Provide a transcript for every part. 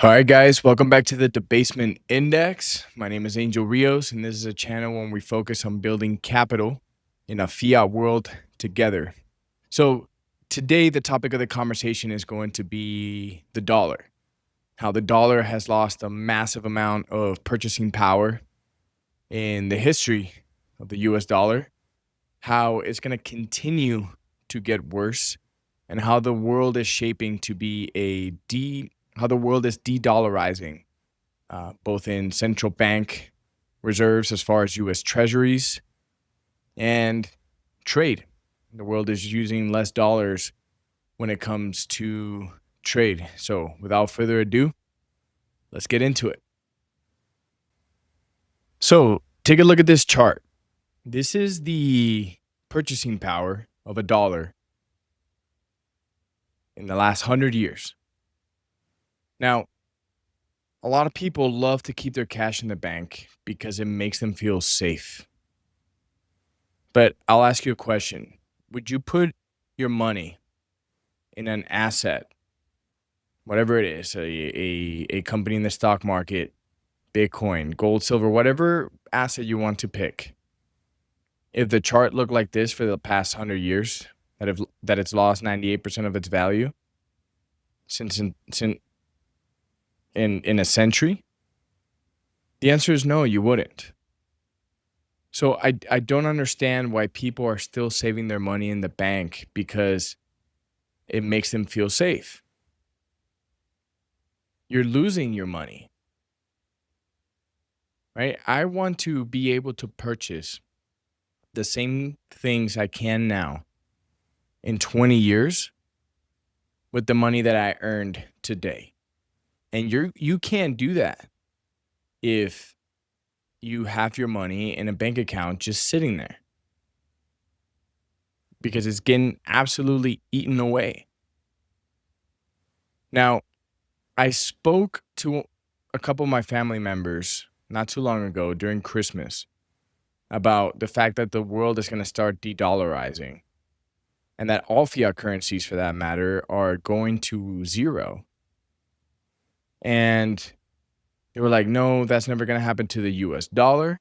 All right, guys, welcome back to the Debasement Index. My name is Angel Rios, and this is a channel where we focus on building capital in a fiat world together. So, today, the topic of the conversation is going to be the dollar, how the dollar has lost a massive amount of purchasing power in the history of the US dollar, how it's going to continue to get worse, and how the world is shaping to be how the world is de-dollarizing, both in central bank reserves as far as U.S. treasuries and trade. The world is using less dollars when it comes to trade. So, without further ado, let's get into it. So, take a look at this chart. This is the purchasing power of a dollar in the last 100 years. Now, a lot of people love to keep their cash in the bank because it makes them feel safe. But I'll ask you a question. Would you put your money in an asset, whatever it is, a company in the stock market, Bitcoin, gold, silver, whatever asset you want to pick? If the chart looked like this for the past 100 years, that it's lost 98% of its value since in a century, the answer is no, you wouldn't. So I don't understand why people are still saving their money in the bank because it makes them feel safe. You're losing your money, right? I want to be able to purchase the same things I can now in 20 years with the money that I earned today. And you can't do that if you have your money in a bank account just sitting there, because it's getting absolutely eaten away. Now, I spoke to a couple of my family members not too long ago during Christmas about the fact that the world is going to start de-dollarizing and that all fiat currencies, for that matter, are going to zero. And they were like, no, that's never going to happen to the US dollar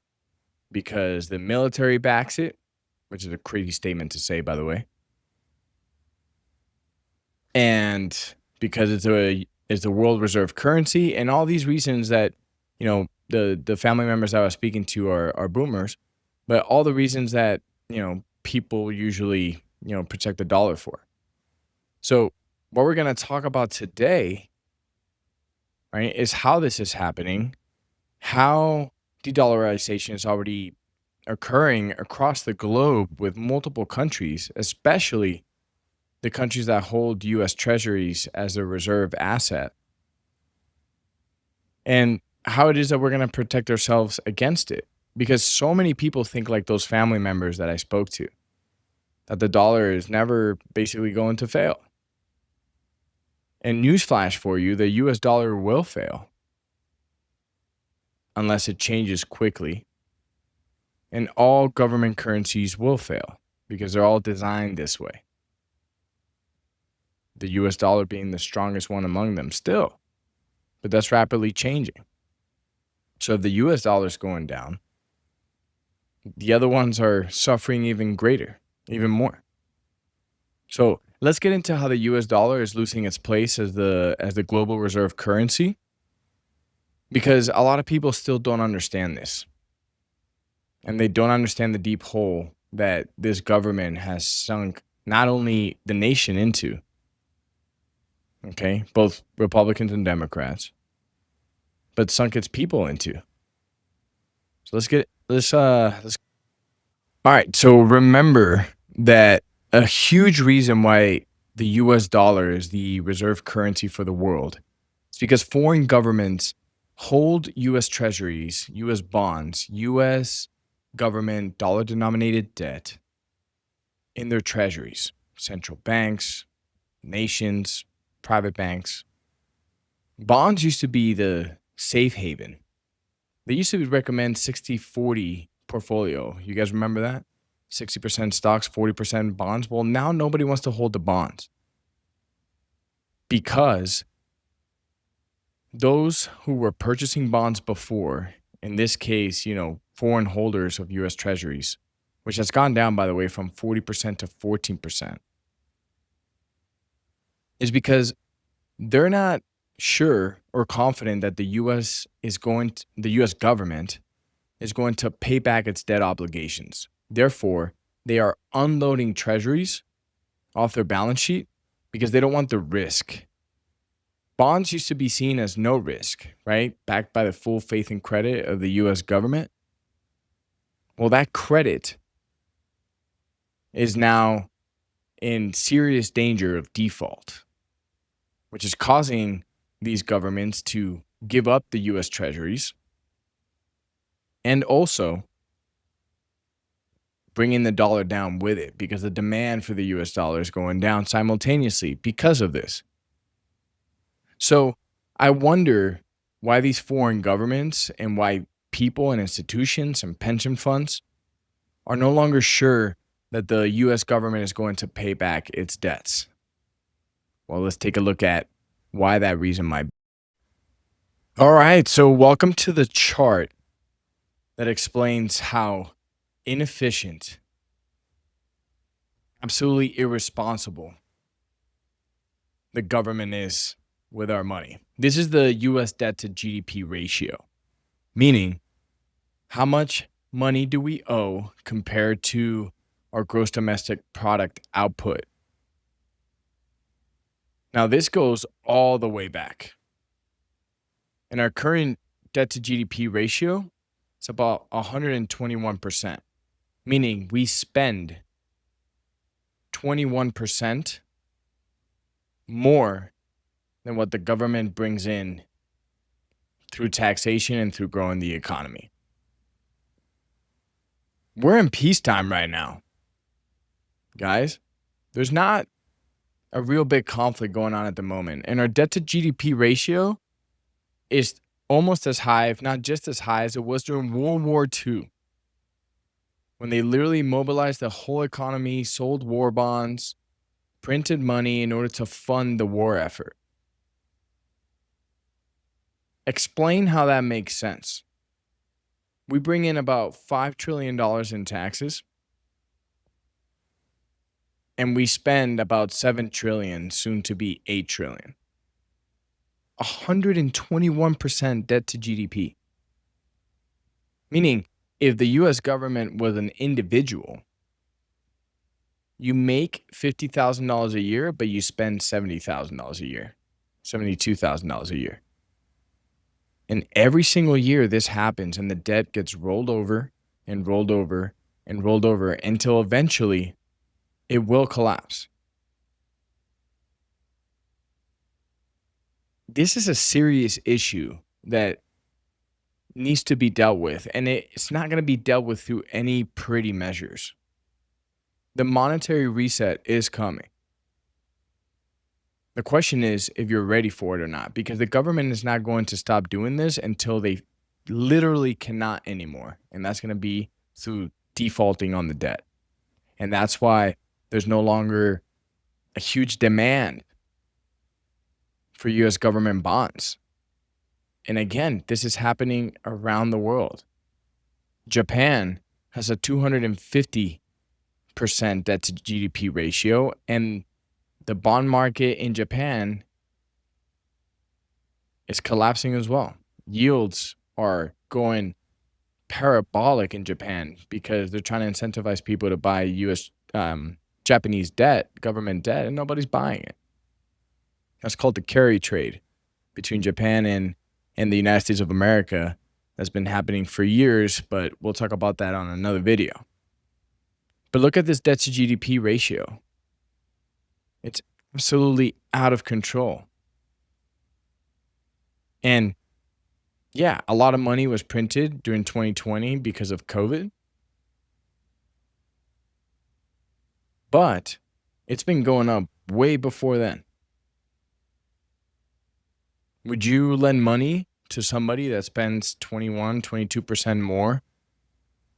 because the military backs it, which is a crazy statement to say, by the way. And because it's the world reserve currency, and all these reasons that, the family members I was speaking to are boomers, but all the reasons that, people usually, protect the dollar for. So what we're going to talk about today, right, is how this is happening, how de-dollarization is already occurring across the globe with multiple countries, especially the countries that hold U.S. treasuries as a reserve asset, and how it is that we're going to protect ourselves against it. Because so many people think like those family members that I spoke to, that the dollar is never basically going to fail. And newsflash for you, the US dollar will fail unless it changes quickly. And all government currencies will fail because they're all designed this way. The US dollar being the strongest one among them still. But that's rapidly changing. So if the US dollar is going down, the other ones are suffering even greater, even more. So let's get into how the US dollar is losing its place as the global reserve currency, because a lot of people still don't understand this. And they don't understand the deep hole that this government has sunk not only the nation into, okay, both Republicans and Democrats, but sunk its people into. So let's all right, so remember that a huge reason why the US dollar is the reserve currency for the world is because foreign governments hold US treasuries, US bonds, US government dollar denominated debt in their treasuries, central banks, nations, private banks. Bonds used to be the safe haven. They used to recommend 60-40 portfolio. You guys remember that? 60% stocks, 40% bonds. Well, now nobody wants to hold the bonds because those who were purchasing bonds before, in this case, foreign holders of US treasuries, which has gone down, by the way, from 40% to 14%, is because they're not sure or confident that the US government is going to pay back its debt obligations. Therefore, they are unloading treasuries off their balance sheet because they don't want the risk. Bonds used to be seen as no risk, right? Backed by the full faith and credit of the US government. Well, that credit is now in serious danger of default, which is causing these governments to give up the US treasuries and also bringing the dollar down with it, because the demand for the US dollar is going down simultaneously because of this. So I wonder why these foreign governments and why people and institutions and pension funds are no longer sure that the US government is going to pay back its debts. Well, let's take a look at why that reason might be. All right, so welcome to the chart that explains how inefficient, absolutely irresponsible the government is with our money. This is the US debt to GDP ratio, meaning how much money do we owe compared to our gross domestic product output. Now, this goes all the way back. And our current debt to GDP ratio is about 121%, meaning we spend 21% more than what the government brings in through taxation and through growing the economy. We're in peacetime right now, guys. There's not a real big conflict going on at the moment. And our debt to GDP ratio is almost as high, if not just as high, as it was during World War II, when they literally mobilized the whole economy, sold war bonds, printed money in order to fund the war effort. Explain how that makes sense. We bring in about $5 trillion in taxes, and we spend about 7 trillion, soon to be 8 trillion. 121% debt to GDP. Meaning, if the US government was an individual, you make $50,000 a year, but you spend $70,000 a year, $72,000 a year. And every single year this happens, and the debt gets rolled over and rolled over and rolled over until eventually it will collapse. This is a serious issue that needs to be dealt with, and it's not going to be dealt with through any pretty measures. The monetary reset is coming. The question is if you're ready for it or not, because the government is not going to stop doing this until they literally cannot anymore. And that's going to be through defaulting on the debt. And that's why there's no longer a huge demand for US government bonds. And again, this is happening around the world. Japan has a 250% debt to GDP ratio, and the bond market in Japan is collapsing as well. Yields are going parabolic in Japan because they're trying to incentivize people to buy Japanese debt, government debt, and nobody's buying it. That's called the carry trade between Japan and the United States of America. That's been happening for years, but we'll talk about that on another video. But look at this debt to GDP ratio. It's absolutely out of control. And yeah, a lot of money was printed during 2020 because of COVID. But it's been going up way before then. Would you lend money to somebody that spends 21, 22% more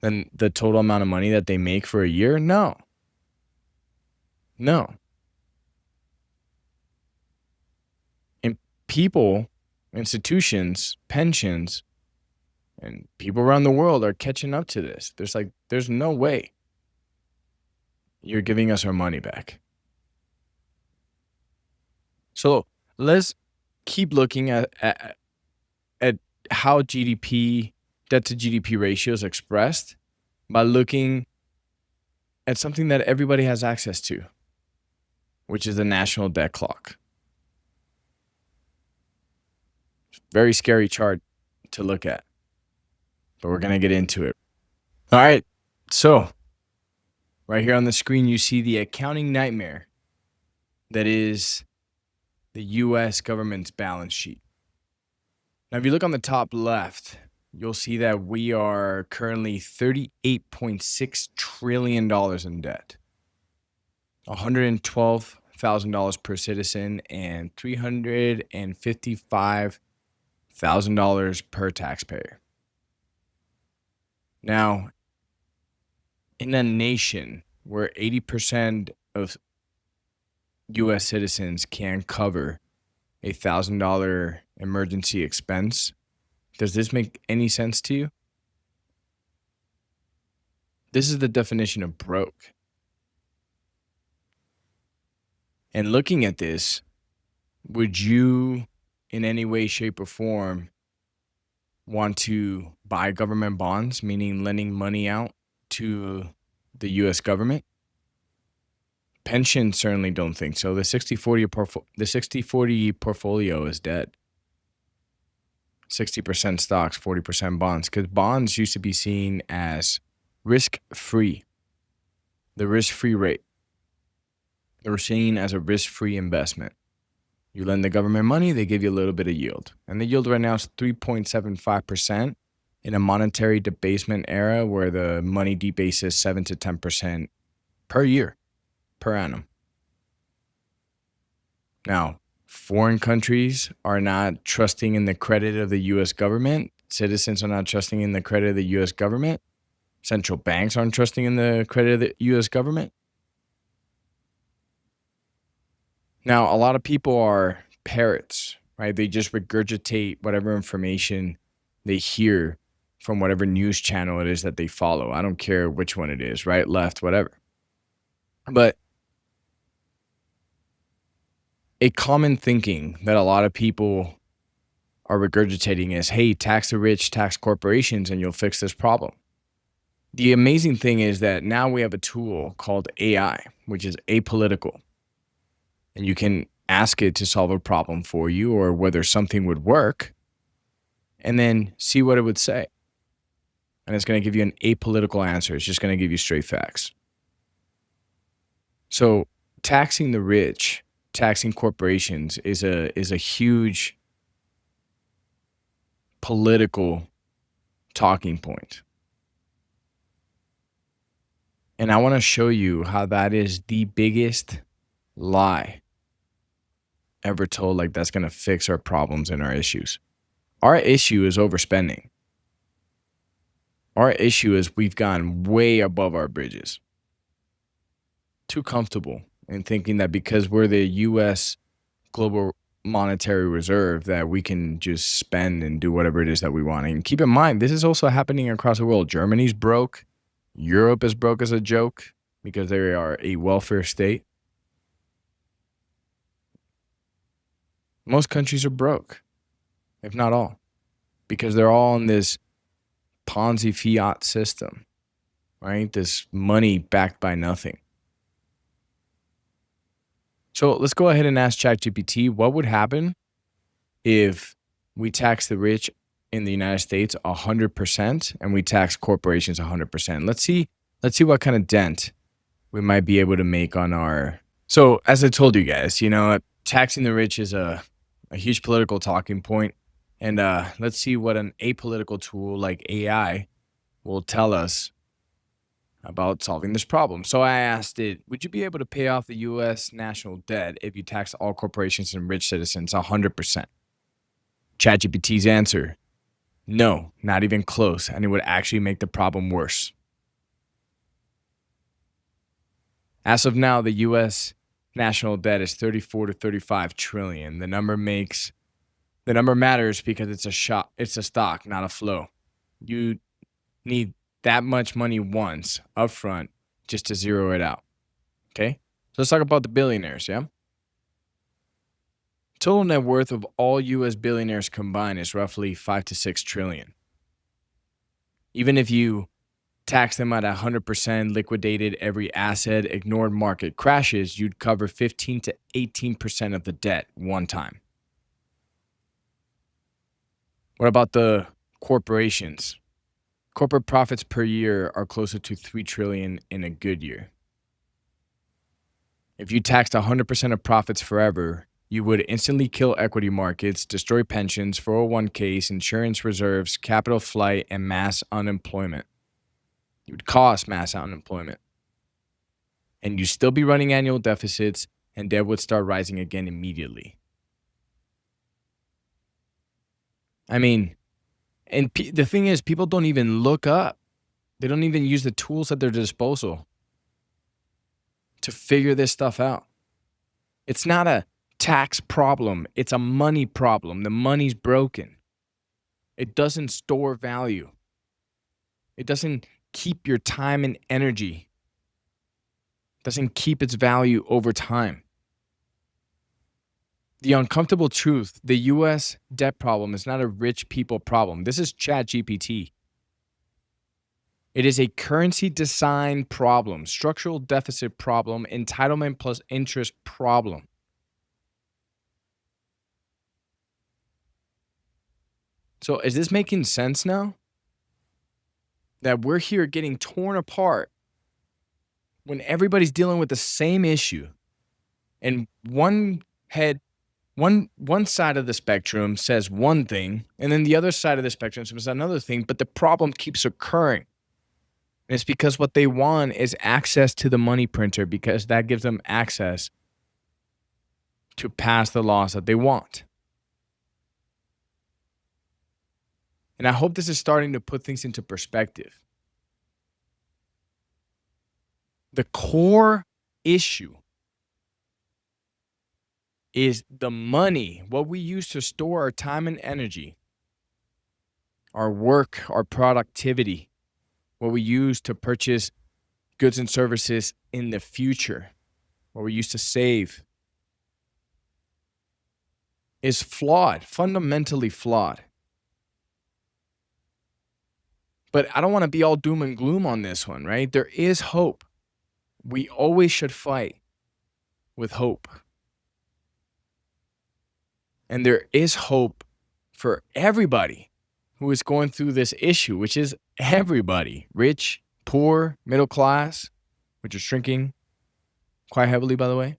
than the total amount of money that they make for a year? No. And people institutions, pensions, and people around the world are catching up to this. There's no way you're giving us our money back. So let's keep looking at how GDP, debt to GDP ratio is expressed by looking at something that everybody has access to, which is the national debt clock. Very scary chart to look at, but we're going to get into it. All right. So right here on the screen, you see the accounting nightmare that is the US government's balance sheet. Now, if you look on the top left, you'll see that we are currently $38.6 trillion in debt, $112,000 per citizen, and $355,000 per taxpayer. Now, in a nation where 80% of US citizens can cover a $1,000 emergency expense, does this make any sense to you? This is the definition of broke. And looking at this, would you in any way, shape, or form want to buy government bonds, meaning lending money out to the US government? Pensions certainly don't think so. The 60-40 portfolio is dead. 60% stocks, 40% bonds, because bonds used to be seen as risk-free. The risk-free rate. They were seen as a risk-free investment. You lend the government money, they give you a little bit of yield. And the yield right now is 3.75% in a monetary debasement era where the money debases 7 to 10% per year, per annum. Now, foreign countries are not trusting in the credit of the US government. Citizens are not trusting in the credit of the US government. Central banks aren't trusting in the credit of the US government. Now, a lot of people are parrots, right? They just regurgitate whatever information they hear from whatever news channel it is that they follow. I don't care which one it is, right, left, whatever. But a common thinking that a lot of people are regurgitating is, hey, tax the rich, tax corporations, and you'll fix this problem. The amazing thing is that now we have a tool called AI, which is apolitical. And you can ask it to solve a problem for you or whether something would work and then see what it would say. And it's going to give you an apolitical answer. It's just going to give you straight facts. So taxing the rich, taxing corporations is a huge political talking point. And I want to show you how that is the biggest lie ever told, like that's going to fix our problems and our issues. Our issue is overspending. Our issue is we've gone way above our bridges. Too comfortable in thinking that because we're the US global monetary reserve that we can just spend and do whatever it is that we want. And keep in mind, this is also happening across the world. Germany's broke. Europe is broke as a joke because they are a welfare state. Most countries are broke, if not all, because they're all in this Ponzi fiat system, right? This money backed by nothing. So let's go ahead and ask ChatGPT, what would happen if we tax the rich in the United States 100% and we tax corporations 100%? Let's see what kind of dent we might be able to make on our. So as I told you guys, taxing the rich is a huge political talking point. And let's see what an apolitical tool like AI will tell us about solving this problem. So I asked it, would you be able to pay off the US national debt if you tax all corporations and rich citizens 100%? ChatGPT's answer, no, not even close, and it would actually make the problem worse. As of now, the US national debt is 34 to 35 trillion. The number makes The number matters because it's a stock, not a flow. You need that much money once upfront just to zero it out. Okay? So let's talk about the billionaires, yeah? Total net worth of all US billionaires combined is roughly 5 to 6 trillion. Even if you tax them at 100%, liquidated every asset, ignored market crashes, you'd cover 15 to 18% of the debt one time. What about the corporations? Corporate profits per year are closer to 3 trillion in a good year. If you taxed 100% of profits forever, you would instantly kill equity markets, destroy pensions, 401ks, insurance reserves, capital flight, and mass unemployment. You would cause mass unemployment. And you'd still be running annual deficits, and debt would start rising again immediately. I mean, and the thing is, people don't even look up. They don't even use the tools at their disposal to figure this stuff out. It's not a tax problem. It's a money problem. The money's broken. It doesn't store value. It doesn't keep your time and energy. It doesn't keep its value over time. The uncomfortable truth, the US debt problem is not a rich people problem. This is ChatGPT. It is a currency design problem, structural deficit problem, entitlement plus interest problem. So is this making sense now? That we're here getting torn apart when everybody's dealing with the same issue. And one side of the spectrum says one thing, and then the other side of the spectrum says another thing, but the problem keeps occurring. And it's because what they want is access to the money printer, because that gives them access to pass the laws that they want. And I hope this is starting to put things into perspective. The core issue is the money, what we use to store our time and energy, our work, our productivity, what we use to purchase goods and services in the future, what we use to save, is flawed, fundamentally flawed. But I don't want to be all doom and gloom on this one, right? There is hope. We always should fight with hope. And there is hope for everybody who is going through this issue, which is everybody, rich, poor, middle class, which is shrinking quite heavily, by the way.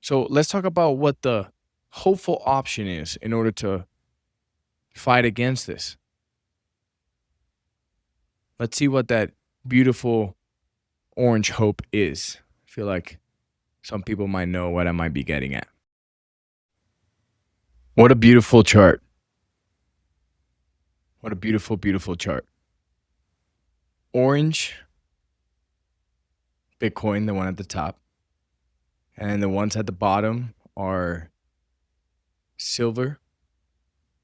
So let's talk about what the hopeful option is in order to fight against this. Let's see what that beautiful orange hope is. I feel like some people might know what I might be getting at. What a beautiful chart. What a beautiful, beautiful chart. Orange, Bitcoin, the one at the top. And the ones at the bottom are silver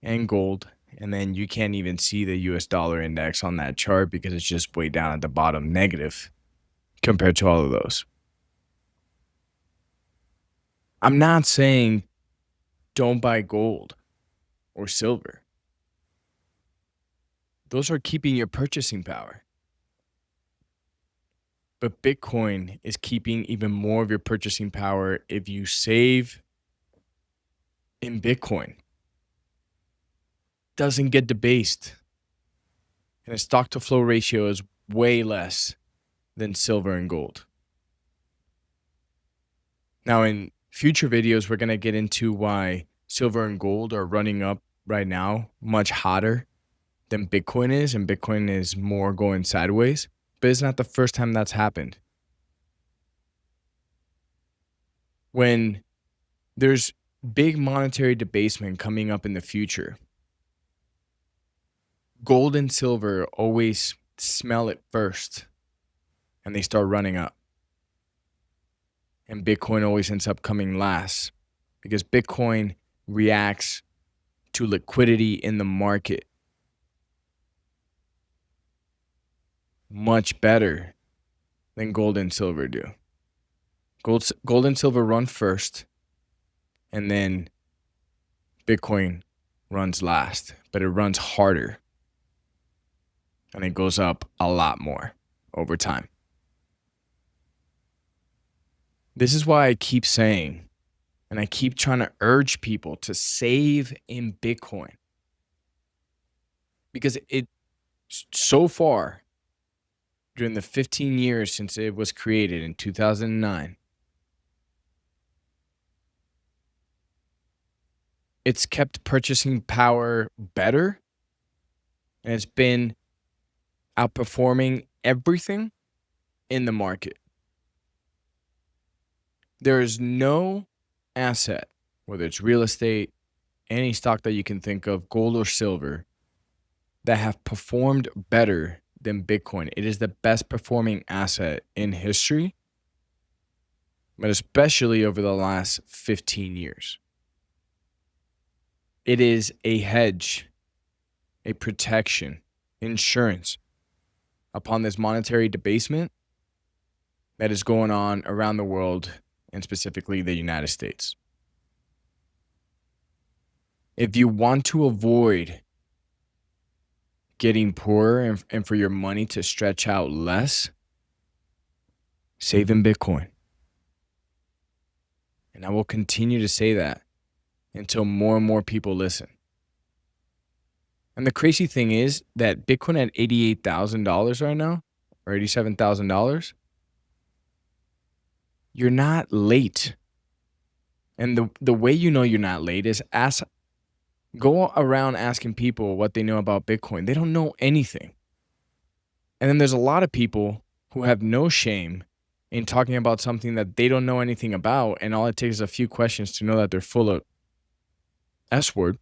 and gold. And then you can't even see the US dollar index on that chart because it's just way down at the bottom, negative, compared to all of those. I'm not saying don't buy gold or silver. Those are keeping your purchasing power. But Bitcoin is keeping even more of your purchasing power if you save in Bitcoin. Doesn't get debased. And the stock to flow ratio is way less than silver and gold. Now, in future videos, we're going to get into why silver and gold are running up right now much hotter than Bitcoin is, and Bitcoin is more going sideways. But it's not the first time that's happened. When there's big monetary debasement coming up in the future, gold and silver always smell it first, and they start running up. And Bitcoin always ends up coming last because Bitcoin reacts to liquidity in the market much better than gold and silver do. Gold and silver run first, and then Bitcoin runs last, but it runs harder and it goes up a lot more over time. This is why I keep saying, and I keep trying to urge people to save in Bitcoin, because it so far during the 15 years since it was created in 2009, it's kept purchasing power better, and it's been outperforming everything in the market. There is no asset, whether it's real estate, any stock that you can think of, gold or silver, that have performed better than Bitcoin. It is the best performing asset in history, but especially over the last 15 years. It is a hedge, a protection, insurance upon this monetary debasement that is going on around the world, and specifically the United States. If you want to avoid getting poorer and for your money to stretch out less, save in Bitcoin. And I will continue to say that until more and more people listen. And the crazy thing is that Bitcoin at $88,000 right now, or $87,000, you're not late. And the way you know you're not late is go around asking people what they know about Bitcoin. They don't know anything. And then there's a lot of people who have no shame in talking about something that they don't know anything about, and all it takes is a few questions to know that they're full of S-word.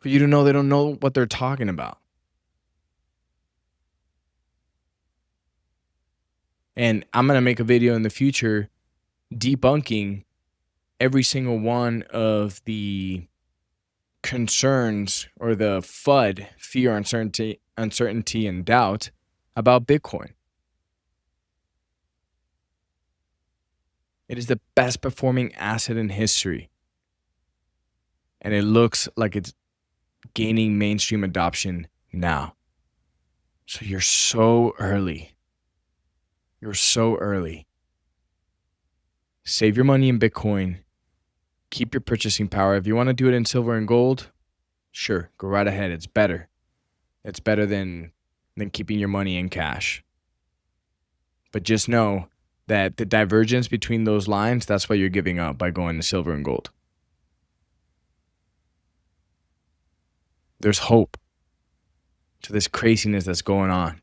For you to know they don't know what they're talking about. And I'm going to make a video in the future debunking every single one of the concerns or the FUD, fear, uncertainty, and doubt about Bitcoin. It is the best performing asset in history. And it looks like it's gaining mainstream adoption now. So you're so early. You're so early. Save your money in Bitcoin. Keep your purchasing power. If you want to do it in silver and gold, sure, go right ahead. It's better. It's better than keeping your money in cash. But just know that the divergence between those lines, that's what you're giving up by going to silver and gold. There's hope to this craziness that's going on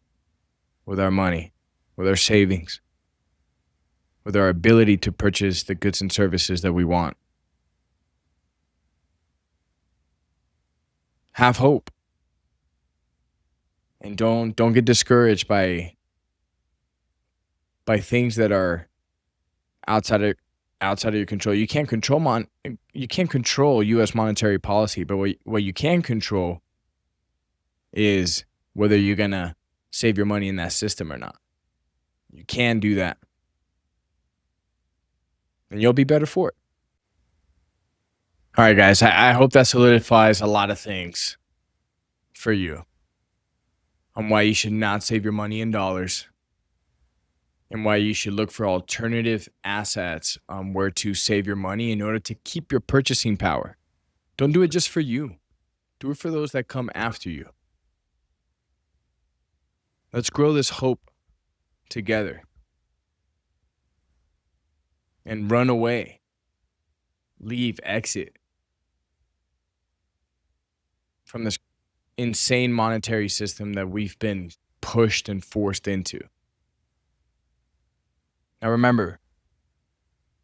with our money, with our savings, with our ability to purchase the goods and services that we want. Have hope. And don't get discouraged by things that are outside of your control. You can't control US monetary policy, but what you can control is whether you're going to save your money in that system or not. You can do that. And you'll be better for it. All right, guys, I hope that solidifies a lot of things for you on why you should not save your money in dollars and why you should look for alternative assets on where to save your money in order to keep your purchasing power. Don't do it just for you. Do it for those that come after you. Let's grow this hope together and run away, leave, exit from this insane monetary system that we've been pushed and forced into. Now remember,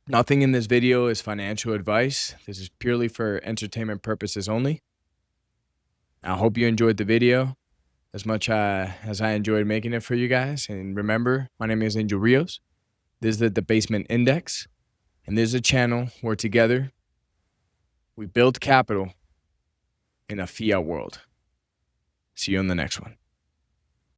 nothing in this video is financial advice. This is purely for entertainment purposes only. I hope you enjoyed the video as much as I enjoyed making it for you guys. And remember, my name is Angel Rios. This is the Debasement Index. And this is a channel where together we build capital in a fiat world. See you on the next one.